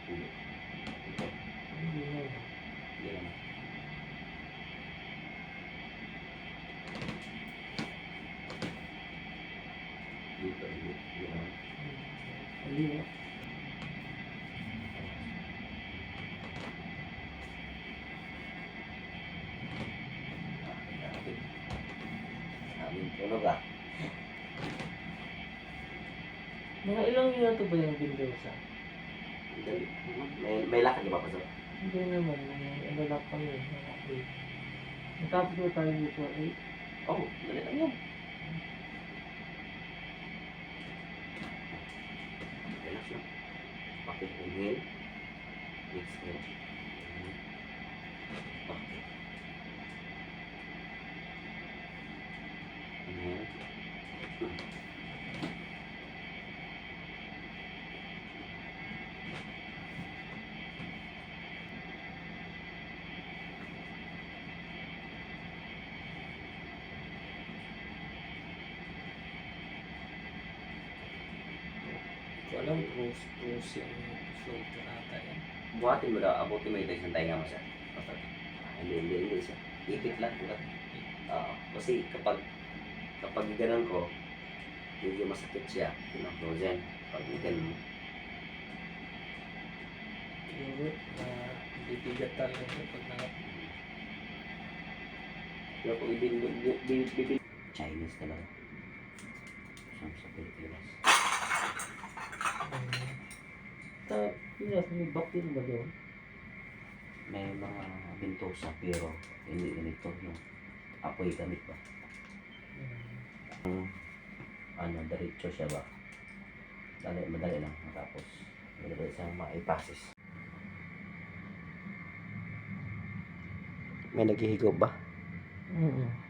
Hindi. Ito. Hindi na. Hindi naman. Dito. Hindi naman. Kaliwa. Aming tulog ah. Mga ilang minuto ba yung Mendoza? May lakad di ba pa sir? Hindi naman. Ano lang kami. Okay. Natapos na tayo dito. Eh, Oh, dali lang yun. Relax lang. Okay, inhale. Exhale. Okay. Inhale. ko alam close yung floater ata yan. Buhatin mo daw. Abutin mo ito isang tainga mo sir. Basta. Hindi siya. Ipit lang. Oo. Kasi kapag ganun ko, medyo masakit siya. Frozen. Pag ganun mo. Siguro na bibigat talaga siya pag nangat. Pero kung ibig Chinese talaga. Sa Pilipinas. Pinas, may baktin ba doon? May mga Mendoza pero hindi ganito yung apoy gamit ba? Diretso siya ba? Madali lang matapos. Madali siyang maipasis. May naghihigop ba? Oo.